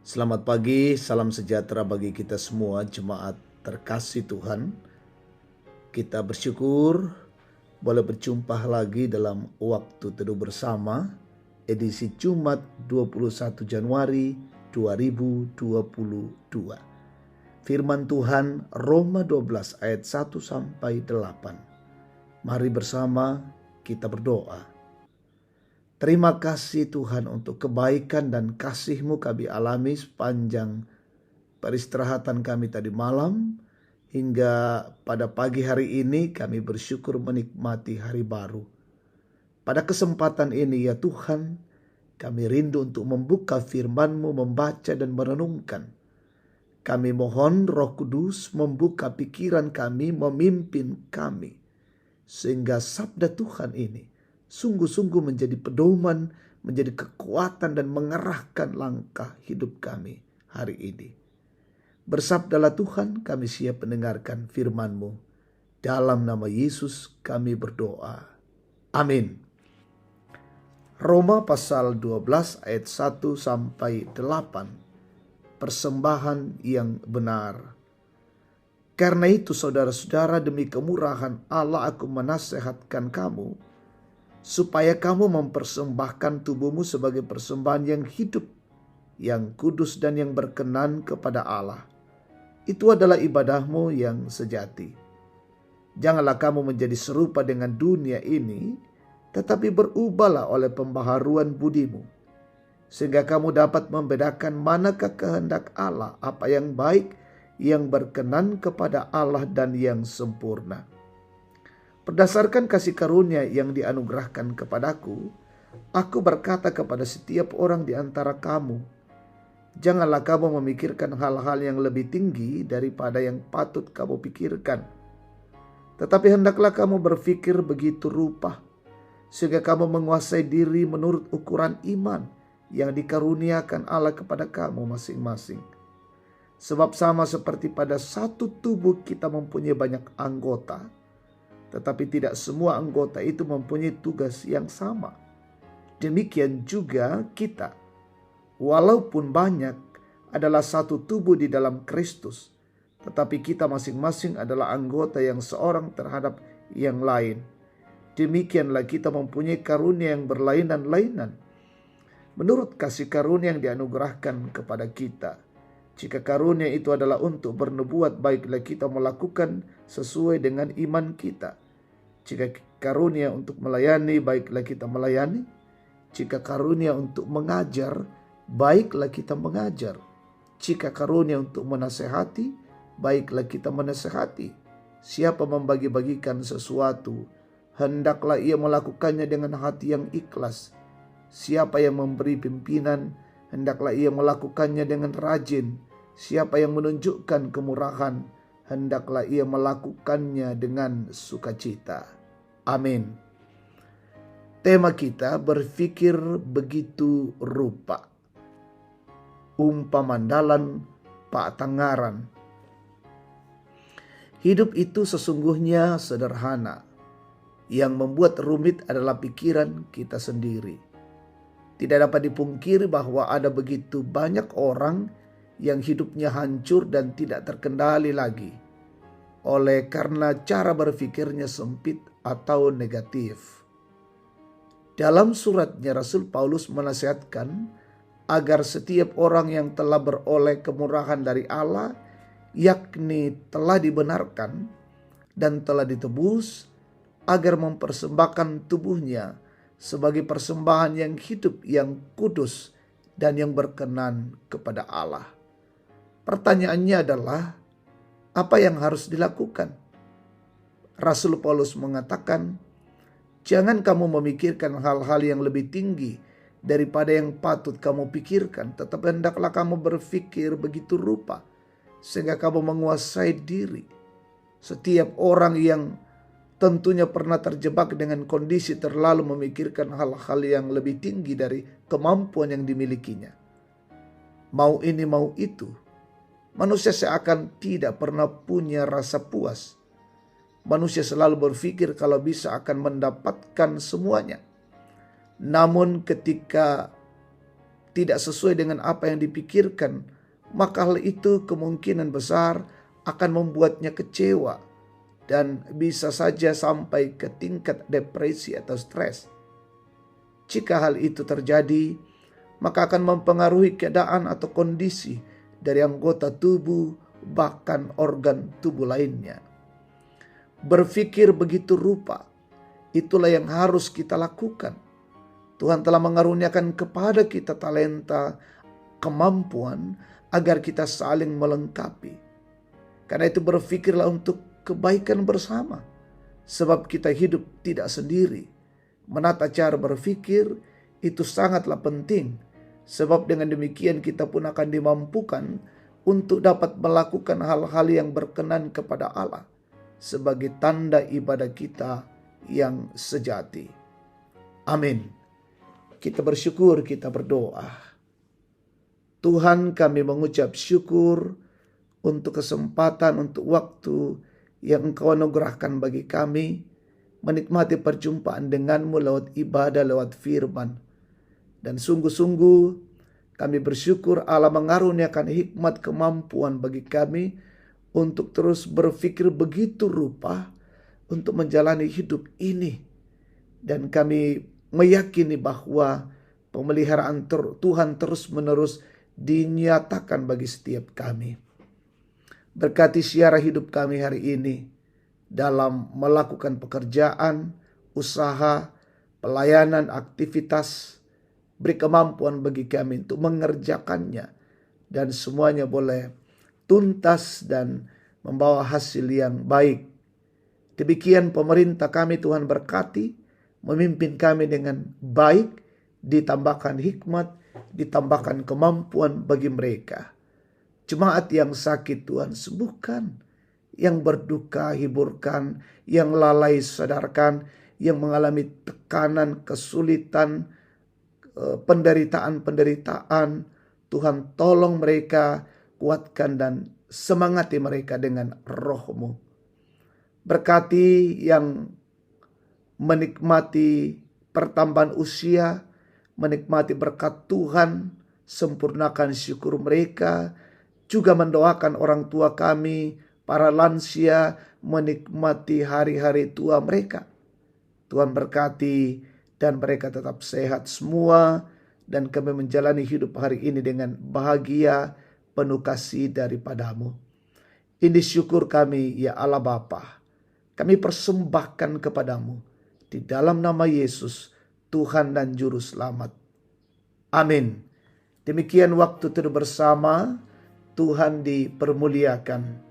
Selamat pagi, salam sejahtera bagi kita semua jemaat terkasih Tuhan. Kita bersyukur boleh berjumpa lagi dalam waktu teduh bersama edisi Jumat 21 Januari 2022. Firman Tuhan Roma 12 ayat 1 sampai 8. Mari bersama kita berdoa. Terima kasih Tuhan untuk kebaikan dan kasih-Mu kami alami sepanjang peristirahatan kami tadi malam hingga pada pagi hari ini kami bersyukur menikmati hari baru. Pada kesempatan ini ya Tuhan, kami rindu untuk membuka firman-Mu, membaca dan merenungkan. Kami mohon Roh Kudus membuka pikiran kami, memimpin kami, sehingga sabda Tuhan ini sungguh-sungguh menjadi pedoman, menjadi kekuatan dan mengarahkan langkah hidup kami hari ini. Bersabdalah Tuhan, kami siap mendengarkan firman-Mu. Dalam nama Yesus kami berdoa. Amin. Roma pasal 12 ayat 1 sampai 8. Persembahan yang benar. Karena itu saudara-saudara, demi kemurahan Allah aku menasihatkan kamu, supaya kamu mempersembahkan tubuhmu sebagai persembahan yang hidup, yang kudus dan yang berkenan kepada Allah. Itu adalah ibadahmu yang sejati. Janganlah kamu menjadi serupa dengan dunia ini, tetapi berubahlah oleh pembaharuan budimu, sehingga kamu dapat membedakan manakah kehendak Allah, apa yang baik, yang berkenan kepada Allah dan yang sempurna. Berdasarkan kasih karunia yang dianugerahkan kepadaku, aku berkata kepada setiap orang di antara kamu, janganlah kamu memikirkan hal-hal yang lebih tinggi daripada yang patut kamu pikirkan. Tetapi hendaklah kamu berpikir begitu rupa, sehingga kamu menguasai diri menurut ukuran iman yang dikaruniakan Allah kepada kamu masing-masing. Sebab sama seperti pada satu tubuh kita mempunyai banyak anggota, tetapi tidak semua anggota itu mempunyai tugas yang sama. Demikian juga kita, walaupun banyak, adalah satu tubuh di dalam Kristus, tetapi kita masing-masing adalah anggota yang seorang terhadap yang lain. Demikianlah kita mempunyai karunia yang berlainan-lainan, menurut kasih karunia yang dianugerahkan kepada kita. Jika karunia itu adalah untuk bernubuat, baiklah kita melakukan sesuai dengan iman kita. Jika karunia untuk melayani, baiklah kita melayani. Jika karunia untuk mengajar, baiklah kita mengajar. Jika karunia untuk menasehati, baiklah kita menasehati. Siapa membagi-bagikan sesuatu, hendaklah ia melakukannya dengan hati yang ikhlas. Siapa yang memberi pimpinan, hendaklah ia melakukannya dengan rajin. Siapa yang menunjukkan kemurahan, hendaklah ia melakukannya dengan sukacita. Amin. Tema kita berpikir begitu rupa. Umpamandalan Pak Tangaran. Hidup itu sesungguhnya sederhana. Yang membuat rumit adalah pikiran kita sendiri. Tidak dapat dipungkiri bahwa ada begitu banyak orang yang hidupnya hancur dan tidak terkendali lagi oleh karena cara berpikirnya sempit atau negatif. Dalam suratnya Rasul Paulus menasihatkan agar setiap orang yang telah beroleh kemurahan dari Allah, yakni telah dibenarkan dan telah ditebus, agar mempersembahkan tubuhnya sebagai persembahan yang hidup, yang kudus dan yang berkenan kepada Allah. Pertanyaannya adalah, apa yang harus dilakukan? Rasul Paulus mengatakan, jangan kamu memikirkan hal-hal yang lebih tinggi daripada yang patut kamu pikirkan, tetapi hendaklah kamu berpikir begitu rupa, sehingga kamu menguasai diri. Setiap orang yang tentunya pernah terjebak dengan kondisi terlalu memikirkan hal-hal yang lebih tinggi dari kemampuan yang dimilikinya. Mau ini mau itu, manusia seakan tidak pernah punya rasa puas. Manusia selalu berpikir kalau bisa akan mendapatkan semuanya. Namun ketika tidak sesuai dengan apa yang dipikirkan, maka hal itu kemungkinan besar akan membuatnya kecewa dan bisa saja sampai ke tingkat depresi atau stres. Jika hal itu terjadi, maka akan mempengaruhi keadaan atau kondisi dari anggota tubuh, bahkan organ tubuh lainnya. Berpikir begitu rupa, itulah yang harus kita lakukan. Tuhan telah mengaruniakan kepada kita talenta, kemampuan, agar kita saling melengkapi. Karena itu berpikirlah untuk kebaikan bersama, sebab kita hidup tidak sendiri. Menata cara berpikir itu sangatlah penting, sebab dengan demikian kita pun akan dimampukan untuk dapat melakukan hal-hal yang berkenan kepada Allah sebagai tanda ibadah kita yang sejati. Amin. Kita bersyukur, kita berdoa. Tuhan, kami mengucap syukur untuk kesempatan, untuk waktu yang Engkau anugerahkan bagi kami menikmati perjumpaan denganmu lewat ibadah, lewat firman. Dan sungguh-sungguh kami bersyukur Allah mengaruniakan hikmat kemampuan bagi kami untuk terus berpikir begitu rupa untuk menjalani hidup ini. Dan kami meyakini bahwa pemeliharaan Tuhan terus-menerus dinyatakan bagi setiap kami. Berkati siara hidup kami hari ini dalam melakukan pekerjaan, usaha, pelayanan, aktivitas. Beri kemampuan bagi kami untuk mengerjakannya dan semuanya boleh tuntas dan membawa hasil yang baik. Demikian pemerintah kami Tuhan berkati, memimpin kami dengan baik, ditambahkan hikmat, ditambahkan kemampuan bagi mereka. Jemaat yang sakit Tuhan sembuhkan, yang berduka hiburkan, yang lalai sadarkan, yang mengalami tekanan, kesulitan, penderitaan, Tuhan tolong mereka, kuatkan dan semangati mereka dengan roh-Mu. Berkati yang menikmati pertambahan usia, menikmati berkat Tuhan, sempurnakan syukur mereka, juga mendoakan orang tua kami, para lansia, menikmati hari-hari tua mereka. Tuhan berkati dan mereka tetap sehat semua, dan kami menjalani hidup hari ini dengan bahagia, penuh kasih daripada-Mu. Ini syukur kami ya Allah Bapa, kami persembahkan kepadamu. Di dalam nama Yesus, Tuhan dan Juru Selamat. Amin. Demikian waktu teduh bersama, Tuhan dipermuliakan.